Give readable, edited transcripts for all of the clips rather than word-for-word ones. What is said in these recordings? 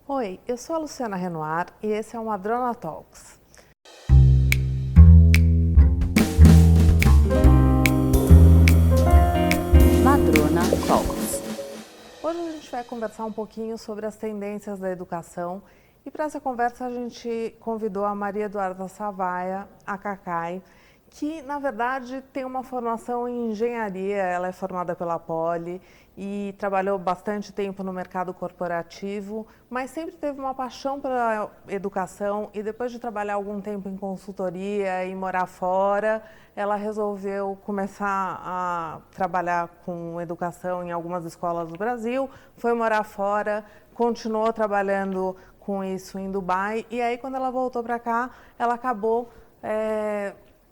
Oi, eu sou a Luciana Renoir e esse é o Madrona Talks. Madrona Talks. Hoje a gente vai conversar um pouquinho sobre as tendências da educação e para essa conversa a gente convidou a Maria Eduarda Savaia, a Cacai, que na verdade tem uma formação em engenharia, ela é formada pela Poli e trabalhou bastante tempo no mercado corporativo, mas sempre teve uma paixão pela educação e depois de trabalhar algum tempo em consultoria e morar fora, ela resolveu começar a trabalhar com educação em algumas escolas do Brasil, foi morar fora, continuou trabalhando com isso em Dubai e aí quando ela voltou para cá, ela acabou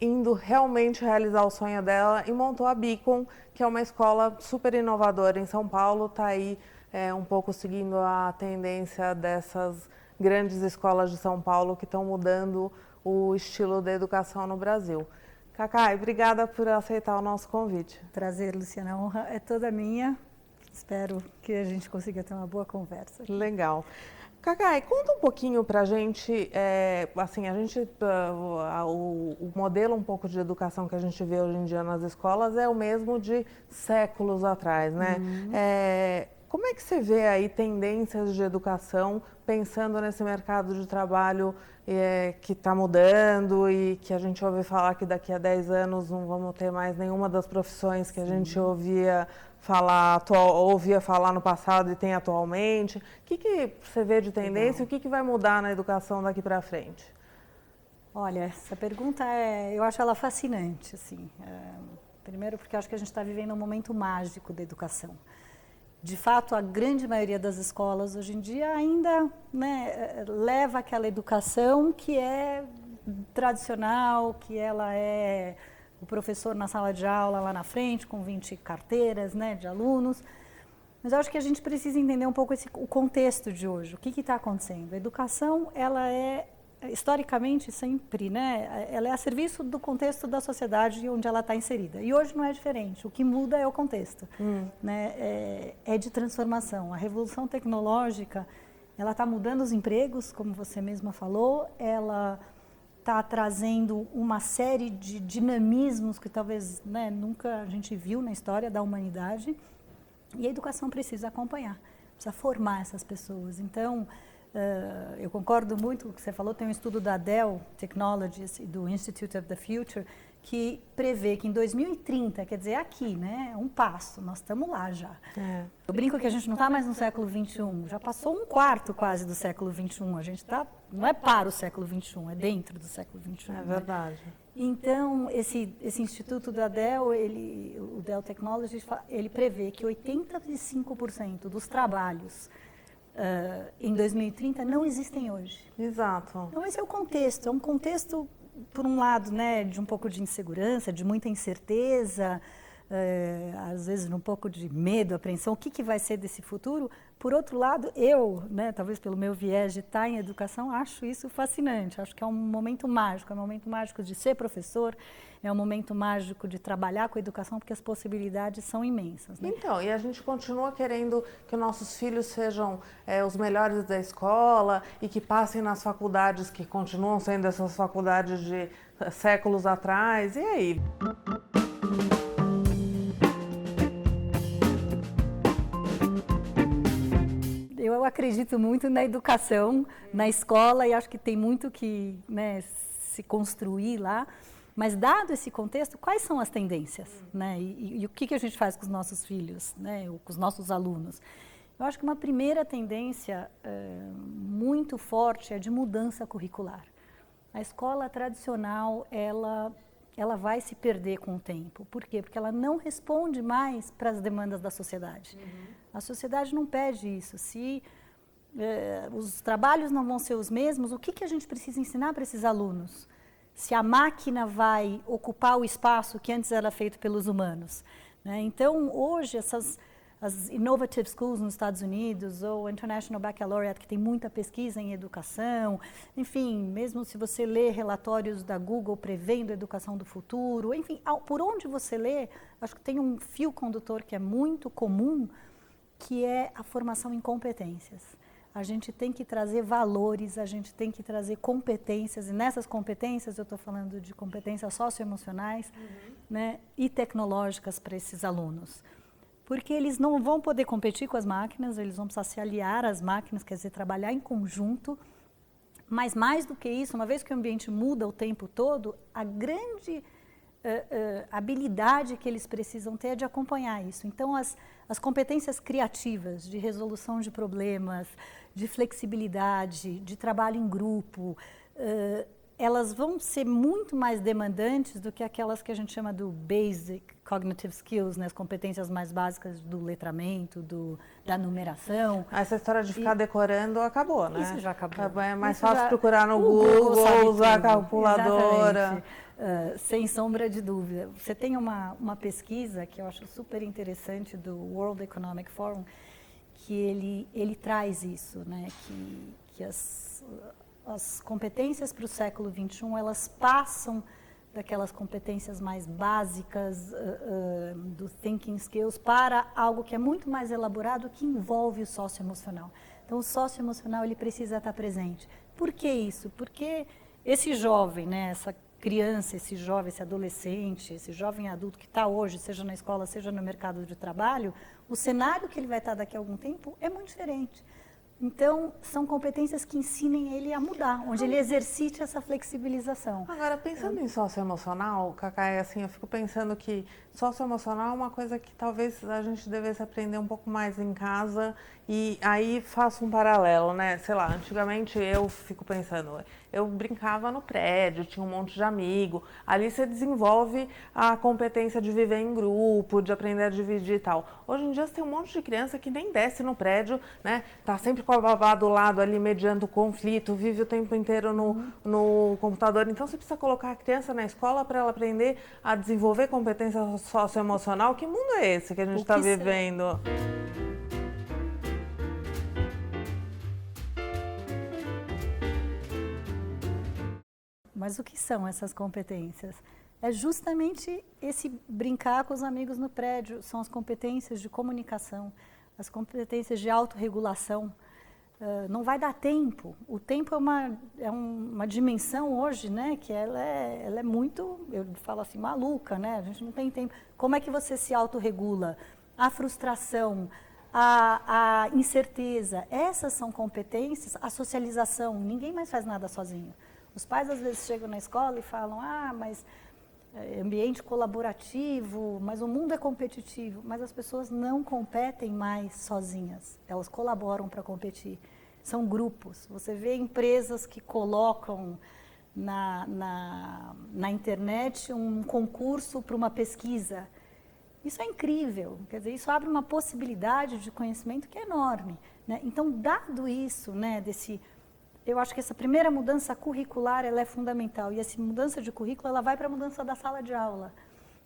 indo realmente realizar o sonho dela e montou a Beacon, que é uma escola super inovadora em São Paulo, está aí um pouco seguindo a tendência dessas grandes escolas de São Paulo que estão mudando o estilo da educação no Brasil. Cacai, obrigada por aceitar o nosso convite. Prazer, Luciana, a honra é toda minha. Espero que a gente consiga ter uma boa conversa. Legal. Cacai, conta um pouquinho pra gente, o modelo um pouco de educação que a gente vê hoje em dia nas escolas é o mesmo de séculos atrás, né? Como é que você vê aí tendências de educação pensando nesse mercado de trabalho que está mudando e que a gente ouve falar que daqui a 10 anos não vamos ter mais nenhuma das profissões que a gente ouvia falar no passado e tem atualmente? O que você vê de tendência e o que vai mudar na educação daqui para frente? Olha, essa pergunta eu acho ela fascinante, assim. Primeiro porque eu acho que a gente está vivendo um momento mágico da educação. De fato, a grande maioria das escolas hoje em dia ainda leva aquela educação que é tradicional, que ela é o professor na sala de aula lá na frente, com 20 carteiras de alunos. Mas eu acho que a gente precisa entender um pouco o contexto de hoje, o que está acontecendo. A educação, ela é, historicamente, sempre, ela é a serviço do contexto da sociedade onde ela está inserida. E hoje não é diferente, o que muda é o contexto, é de transformação. A revolução tecnológica, ela está mudando os empregos, como você mesma falou, ela está trazendo uma série de dinamismos que talvez nunca a gente viu na história da humanidade, e a educação precisa acompanhar, precisa formar essas pessoas. Então, eu concordo muito com o que você falou, tem um estudo da Dell Technologies e do Institute of the Future que prevê que em 2030, quer dizer, aqui, um passo, nós estamos lá já. Eu brinco que a gente não está mais no século XXI, já passou um quarto quase do século XXI, a gente está, não é para o século XXI, é dentro do século XXI. É verdade. Então, esse instituto da Dell, o Dell Technologies, ele prevê que 85% dos trabalhos em 2030 não existem hoje. Exato. Então esse é o contexto, é um contexto, por um lado, de um pouco de insegurança, de muita incerteza, às vezes um pouco de medo, apreensão, o que vai ser desse futuro. Por outro lado, eu, talvez pelo meu viés de estar em educação, acho isso fascinante, acho que é um momento mágico de ser professor, é um momento mágico de trabalhar com a educação, porque as possibilidades são imensas. Então, e a gente continua querendo que nossos filhos sejam os melhores da escola e que passem nas faculdades que continuam sendo essas faculdades de séculos atrás, e aí? Eu acredito muito na educação, na escola, e acho que tem muito que se construir lá. Mas, dado esse contexto, quais são as tendências? E o que a gente faz com os nossos filhos, com os nossos alunos? Eu acho que uma primeira tendência muito forte é de mudança curricular. A escola tradicional, ela vai se perder com o tempo. Por quê? Porque ela não responde mais para as demandas da sociedade. A sociedade não pede isso. Se os trabalhos não vão ser os mesmos, o que a gente precisa ensinar para esses alunos? Se a máquina vai ocupar o espaço que antes era feito pelos humanos. Então, hoje, as Innovative Schools nos Estados Unidos, ou International Baccalaureate, que tem muita pesquisa em educação, enfim, mesmo se você lê relatórios da Google prevendo a educação do futuro, enfim, por onde você lê, acho que tem um fio condutor que é muito comum, que é a formação em competências. a gente tem que trazer valores, a gente tem que trazer competências, e nessas competências eu estou falando de competências socioemocionais, né, e tecnológicas para esses alunos. Porque eles não vão poder competir com as máquinas, eles vão precisar se aliar às máquinas, quer dizer, trabalhar em conjunto. Mas mais do que isso, uma vez que o ambiente muda o tempo todo, a grande habilidade que eles precisam ter é de acompanhar isso. Então, as competências criativas de resolução de problemas, de flexibilidade, de trabalho em grupo, elas vão ser muito mais demandantes do que aquelas que a gente chama do basic cognitive skills, né, as competências mais básicas do letramento, da numeração. Essa história de ficar decorando acabou, né? Isso já acabou. É mais Isso fácil procurar no Google, usar a calculadora. Sem sombra de dúvida. Você tem uma pesquisa que eu acho super interessante do World Economic Forum, que ele traz isso, né, que as competências para o século XXI, elas passam daquelas competências mais básicas do thinking skills para algo que é muito mais elaborado, que envolve o socioemocional. Então, o socioemocional, ele precisa estar presente. Por que isso? Porque esse jovem, né, essa criança, esse jovem, esse adolescente, esse jovem adulto que está hoje, seja na escola, seja no mercado de trabalho, o cenário que ele vai estar daqui a algum tempo é muito diferente. Então, são competências que ensinem ele a mudar, onde ele exercite essa flexibilização. Agora, pensando em socioemocional, Cacá, assim, eu fico pensando que socioemocional é uma coisa que talvez a gente devesse aprender um pouco mais em casa, e aí faço um paralelo, né? Sei lá, antigamente eu fico pensando, eu brincava no prédio, tinha um monte de amigo, ali você desenvolve a competência de viver em grupo, de aprender a dividir e tal. Hoje em dia você tem um monte de criança que nem desce no prédio, né? Tá sempre com a babá do lado ali mediando o conflito, vive o tempo inteiro no computador. Então você precisa colocar a criança na escola para ela aprender a desenvolver competência socioemocional. Que mundo é esse que a gente está vivendo? Mas o que são essas competências? É justamente esse brincar com os amigos no prédio, são as competências de comunicação, as competências de autorregulação. Não vai dar tempo. O tempo é uma dimensão hoje, né, que ela é muito, eu falo assim, maluca, né? A gente não tem tempo. Como é que você se autorregula? A frustração, a incerteza, essas são competências, a socialização, ninguém mais faz nada sozinho. Os pais às vezes chegam na escola e falam, mas ambiente colaborativo, mas o mundo é competitivo, mas as pessoas não competem mais sozinhas, elas colaboram para competir. São grupos. Você vê empresas que colocam na internet um concurso para uma pesquisa. Isso é incrível, quer dizer, isso abre uma possibilidade de conhecimento que é enorme, né? Então, dado isso, né, eu acho que essa primeira mudança curricular ela é fundamental, e essa mudança de currículo ela vai para a mudança da sala de aula,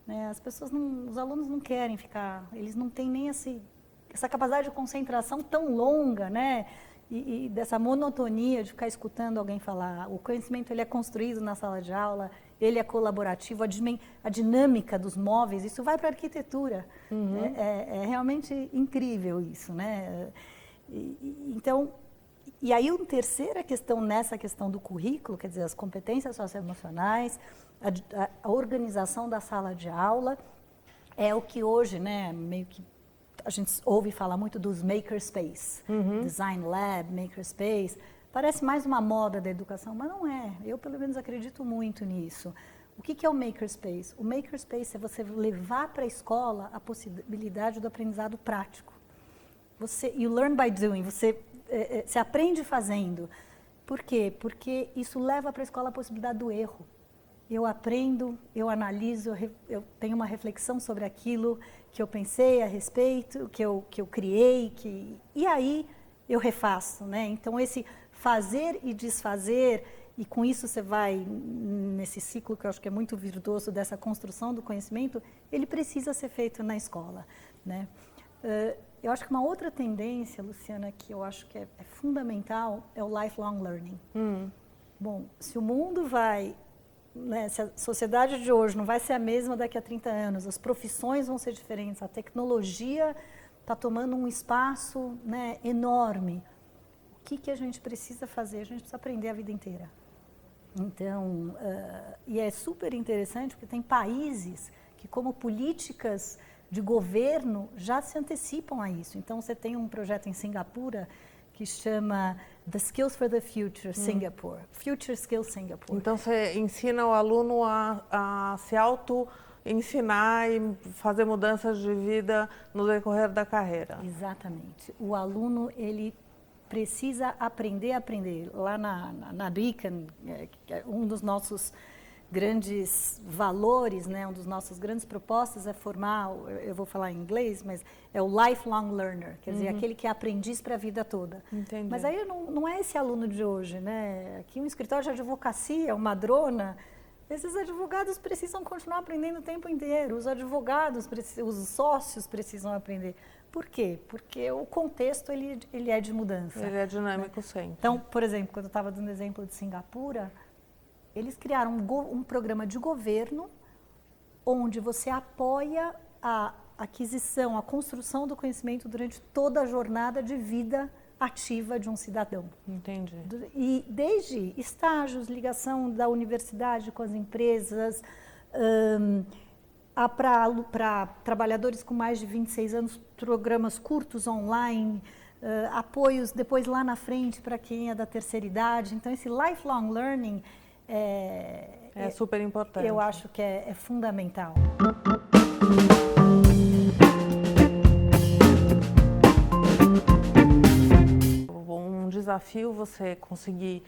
né? As pessoas os alunos não querem ficar, eles não têm nem essa capacidade de concentração tão longa, né? E dessa monotonia de ficar escutando alguém falar. O conhecimento ele é construído na sala de aula, ele é colaborativo, a dinâmica dos móveis, isso vai para a arquitetura. É realmente incrível isso, né? Então, e aí uma terceira questão nessa questão do currículo, quer dizer, as competências socioemocionais, a organização da sala de aula, é o que hoje, né, meio que a gente ouve falar muito dos makerspace, design lab, makerspace. Parece mais uma moda da educação, mas não é. Eu, pelo menos, acredito muito nisso. O que é o makerspace? O makerspace é você levar para a escola a possibilidade do aprendizado prático. You learn by doing, você aprende fazendo. Por quê? Porque isso leva para a escola a possibilidade do erro. Eu aprendo, eu analiso, eu tenho uma reflexão sobre aquilo que eu pensei a respeito, que eu criei, e aí eu refaço, né? Então, esse fazer e desfazer, e com isso você vai nesse ciclo que eu acho que é muito virtuoso dessa construção do conhecimento, ele precisa ser feito na escola, né? Eu acho que uma outra tendência, Luciana, que eu acho que é fundamental, é o lifelong learning. Bom, se o mundo vai... Né, se a sociedade de hoje não vai ser a mesma daqui a 30 anos, as profissões vão ser diferentes, a tecnologia está tomando um espaço, né, enorme. O que a gente precisa fazer? A gente precisa aprender a vida inteira. Então, e é super interessante porque tem países que, como políticas de governo, já se antecipam a isso. Então, você tem um projeto em Singapura que chama The Skills for the Future Singapore, Future Skills Singapore. Então, você ensina o aluno a se auto-ensinar e fazer mudanças de vida no decorrer da carreira. Exatamente. O aluno, ele precisa aprender a aprender. Lá na Beacon, um dos nossos grandes valores, né, um dos nossos grandes propostas é formar, eu vou falar em inglês, mas é o lifelong learner, quer dizer, aquele que é aprendiz para a vida toda. Entendi. Mas aí não é esse aluno de hoje, né? Aqui um escritório de advocacia, uma madrona, esses advogados precisam continuar aprendendo o tempo inteiro, os advogados, os sócios precisam aprender. Por quê? Porque o contexto ele é de mudança. Ele é dinâmico sempre. Então, por exemplo, quando eu estava dando exemplo de Singapura, eles criaram um programa de governo onde você apoia a aquisição, a construção do conhecimento durante toda a jornada de vida ativa de um cidadão. Entendi. E desde estágios, ligação da universidade com as empresas, para trabalhadores com mais de 26 anos, programas curtos online, apoios depois lá na frente para quem é da terceira idade. Então, esse lifelong learning é super importante. Eu acho que é fundamental. Um desafio você conseguir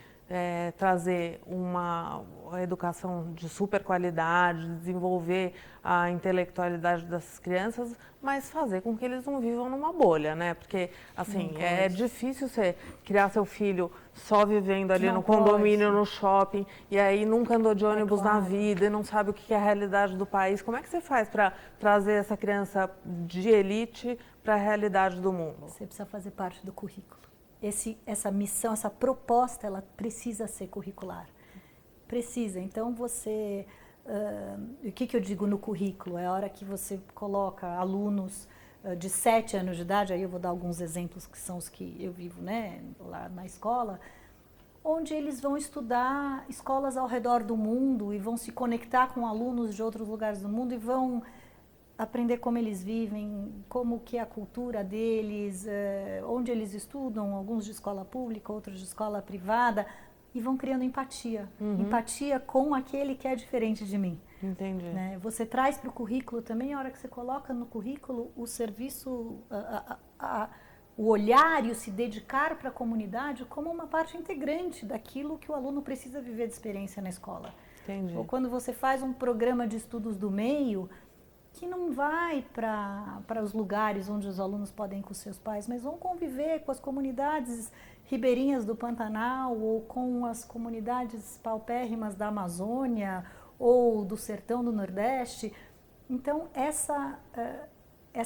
trazer uma educação de super qualidade, desenvolver a intelectualidade dessas crianças, mas fazer com que eles não vivam numa bolha, né? Porque, assim, é difícil você criar seu filho só vivendo ali no condomínio, no shopping, e aí nunca andou de ônibus na vida e não sabe o que é a realidade do país. Como é que você faz para trazer essa criança de elite para a realidade do mundo? Você precisa fazer parte do currículo. Essa missão, essa proposta, ela precisa ser curricular. Precisa. Então, você... o que eu digo no currículo? É a hora que você coloca alunos de 7 anos de idade, aí eu vou dar alguns exemplos que são os que eu vivo, né, lá na escola, onde eles vão estudar escolas ao redor do mundo e vão se conectar com alunos de outros lugares do mundo e vão aprender como eles vivem, como que é a cultura deles, onde eles estudam, alguns de escola pública, outros de escola privada, e vão criando empatia. Empatia com aquele que é diferente de mim. Entendi. Né? Você traz para o currículo também, a hora que você coloca no currículo o serviço, o olhar e o se dedicar para a comunidade como uma parte integrante daquilo que o aluno precisa viver de experiência na escola. Entendi. Ou quando você faz um programa de estudos do meio, que não vai para os lugares onde os alunos podem ir com seus pais, mas vão conviver com as comunidades ribeirinhas do Pantanal ou com as comunidades paupérrimas da Amazônia ou do sertão do Nordeste. Então, essa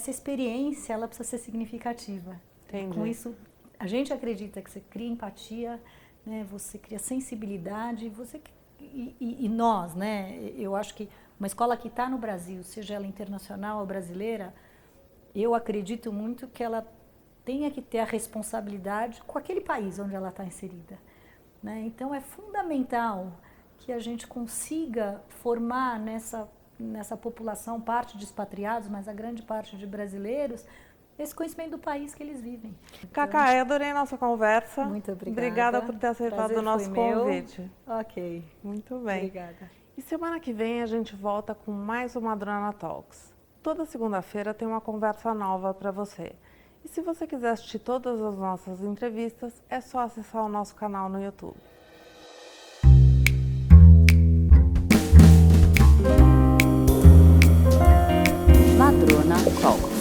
experiência ela precisa ser significativa. Entendi. Com isso, a gente acredita que você cria empatia, né, você cria sensibilidade, e nós, né, eu acho que uma escola que está no Brasil, seja ela internacional ou brasileira, eu acredito muito que ela tenha que ter a responsabilidade com aquele país onde ela está inserida. Né? Então, é fundamental que a gente consiga formar nessa população, parte de expatriados, mas a grande parte de brasileiros, esse conhecimento do país que eles vivem. Cacá, eu adorei a nossa conversa. Muito obrigada. Obrigada por ter aceitado o nosso convite. Ok. Muito bem. Obrigada. E semana que vem a gente volta com mais uma Madrona Talks. Toda segunda-feira tem uma conversa nova para você. E se você quiser assistir todas as nossas entrevistas, é só acessar o nosso canal no YouTube. Madrona Talks.